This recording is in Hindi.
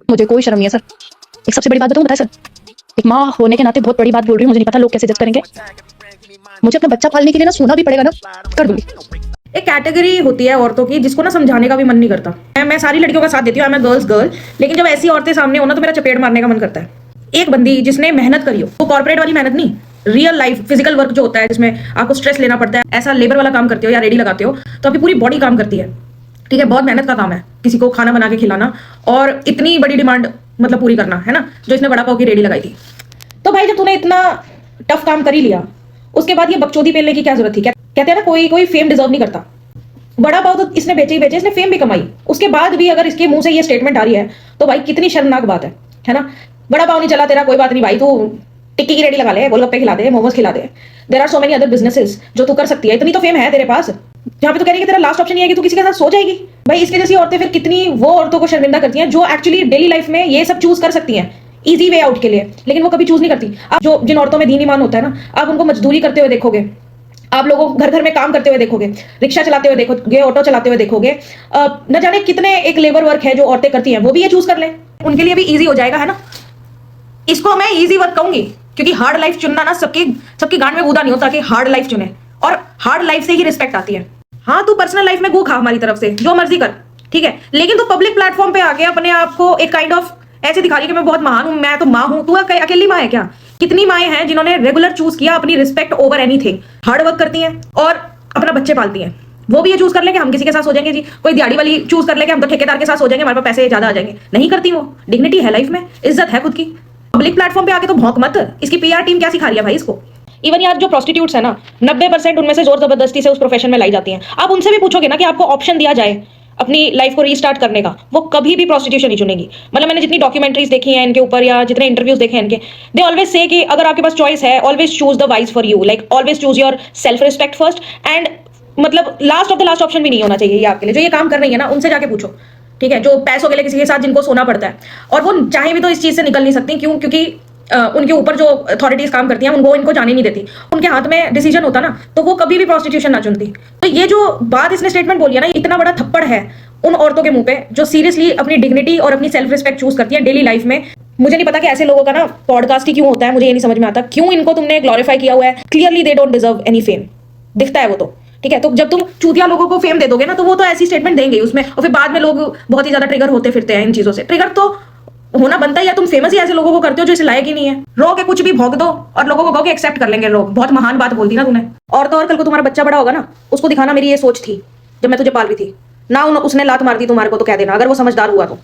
मुझे कोई शर्म नहीं है सर। एक सबसे बड़ी बात बताऊं, बताए सर, एक माँ होने के नाते बहुत बड़ी बात बोल रही हूँ, मुझे नहीं पता लोग कैसे जज करेंगे। मुझे अपना बच्चा पालने के लिए ना सोना भी पड़ेगा ना, कर दूंगी। एक कैटेगरी होती है औरतों की जिसको ना समझाने का भी मन नहीं करता। मैं सारी लड़कियों का साथ देती हूँ, मैं गर्ल्स गर्ल, लेकिन जब ऐसी औरतें सामने हो ना तो मेरा चपेट मारने का मन करता है। एक बंदी जिसने मेहनत करी हो, वो कॉर्पोरेट वाली मेहनत नहीं, रियल लाइफ फिजिकल वर्क जो होता है जिसमें आपको स्ट्रेस लेना पड़ता है, ऐसा लेबर वाला काम करते हो या रेडी लगाते हो तो आपकी पूरी बॉडी काम करती है। ठीक है, बहुत मेहनत का काम है किसी को खाना बना के खिलाना और इतनी बड़ी डिमांड मतलब पूरी करना, है ना, जो इसने वड़ा पाव की रेडी लगाई थी। तो भाई जब तूने इतना टफ काम कर ही लिया, उसके बाद ये बकचोदी पेलने की क्या जरूरत थी? कहते हैं ना, कोई कोई फेम डिजर्व नहीं करता। बड़ा पाव तो इसने बेचे ही बेचे, इसने फेम भी कमाई, उसके बाद भी अगर इसके मुंह से ये स्टेटमेंट आ रही है तो भाई कितनी शर्मनाक बात है ना। बड़ा पाव नहीं चला तेरा, कोई बात नहीं भाई, तू टिक्की की रेडी लगा ले, गोलगप्पे खिला दे, मोमोज खिला दे। There are so many other businesses जो तू कर सकती है, इतनी तो फेम है तेरे पास, जहां पे तो कह रही है कि तेरा लास्ट ऑप्शन ये है कि तू किसी के साथ सो जाएगी। भाई इसके जैसी औरतें फिर कितनी वो औरतों को शर्मिंदा करती हैं जो एक्चुअली डेली लाइफ में ये सब चूज कर सकती हैं इजी वे आउट के लिए, लेकिन वो कभी चूज नहीं करती। आप जो जिन औरतों में दीन ईमान होता है ना, आप उनको मजदूरी करते हुए देखोगे, आप लोगों घर घर में काम करते हुए देखोगे, रिक्शा चलाते हुए देखोगे, ऑटो चलाते हुए देखोगे, न जाने कितने एक लेबर वर्क है जो औरतें करती हैं, वो भी ये चूज कर लें, उनके लिए भी इजी हो जाएगा, है ना। इसको मैं इजी वर्क कहूंगी क्योंकि हार्ड लाइफ चुनना ना सबकी गांड में गूदा नहीं होता कि हार्ड लाइफ चुने, और हार्ड लाइफ से ही रिस्पेक्ट आती है। हाँ, तू पर्सनल लाइफ में गू खा हमारी तरफ से, जो मर्जी कर, ठीक है, लेकिन तू पब्लिक प्लेटफॉर्म पे आके अपने आप को एक काइंड ऑफ ऐसे दिखा रही है कि मैं बहुत महान हूं, मैं तो माँ हूं। तू अकेली माँ है क्या? कितनी माएं हैं जिन्होंने रेगुलर चूज किया अपनी respect over anything, hard work करती हैं और अपना बच्चे पालती हैं। वो भी ये चूज कर ले कि हम किसी के साथ सो जाएंगे जी, कोई दिहाड़ी वाली चूज कर ले कि हम तो ठेकेदार के साथ सो जाएंगे, हमारे पास पैसे ज्यादा आ जाएंगे। नहीं करती, वो डिग्निटी है लाइफ में, इज्जत है खुद की। पब्लिक प्लेटफॉर्म पे आके तो भौंक मत। इसकी पीआर टीम क्या सिखा रही है भाई इसको? इवन यार जो प्रोस्टिट्यूट्स है ना, 90% उनमें से जोर जबरदस्ती से उस प्रोफेशन में लाई जाती हैं। आप उनसे भी पूछोगे ना कि आपको ऑप्शन दिया जाए अपनी लाइफ को रीस्टार्ट करने का, वो कभी भी प्रोस्टिट्यूशन नहीं चुनेगी। मतलब मैंने जितनी डॉक्यूमेंट्रीज देखी हैं इनके ऊपर या जितने इंटरव्यूज देखे हैं इनके, दे ऑलवेज से कि अगर आपके पास चॉइस है, always choose the wise for you, like always choose your self respect first, and मतलब last of the last option भी नहीं होना चाहिए ये आपके लिए। जो ये काम कर रही है ना, उनसे जाके पूछो, ठीक है, जो पैसों के लिए किसी के साथ जिनको सोना पड़ता है, और वो चाहे भी तो इस चीज से निकल नहीं सकती। क्यों? क्योंकि उनके ऊपर जो अथॉरिटीज काम करती हैं उनको इनको जाने नहीं देती, उनके हाथ में डिसीजन होता ना, तो वो कभी भी प्रोस्टिट्यूशन ना चुनती। तो ये जो बात इसने स्टेटमेंट बोली है ना, इतना बड़ा थप्पड़ है उन औरतों के मुंह पे जो सीरियसली अपनी डिग्निटी और अपनी सेल्फ रिस्पेक्ट चूज करती है डेली लाइफ में। मुझे नहीं पता कि ऐसे लोगों का ना पॉडकास्ट ही क्यों होता है, मुझे ये नहीं समझ में आता क्यों इनको तुमने ग्लोरीफाई किया हुआ है। Clearly they don't deserve any fame, दिखता है वो तो, ठीक है। तो जब तुम चूतिया लोगों को फेम दे दोगे ना, तो वो तो ऐसी स्टेटमेंट देंगे उसमें, और फिर बाद में लोग बहुत ही ज्यादा ट्रिगर होते फिरते हैं इन चीजों से। ट्रिगर तो होना बनता है, या तुम फेमस ही ऐसे लोगों को करते हो जो इसे लायक ही नहीं है। रो के कुछ भी भोग दो और लोगों को कहो कि एक्सेप्ट कर लेंगे लोग। बहुत महान बात बोलती ना तूने। और तो और कल को तुम्हारा बच्चा बड़ा होगा ना, उसको दिखाना मेरी ये सोच थी जब मैं तुझे पाल रही थी ना, उसने लात मार दी तुम्हारे को तो कह देना, अगर वो समझदार हुआ तो।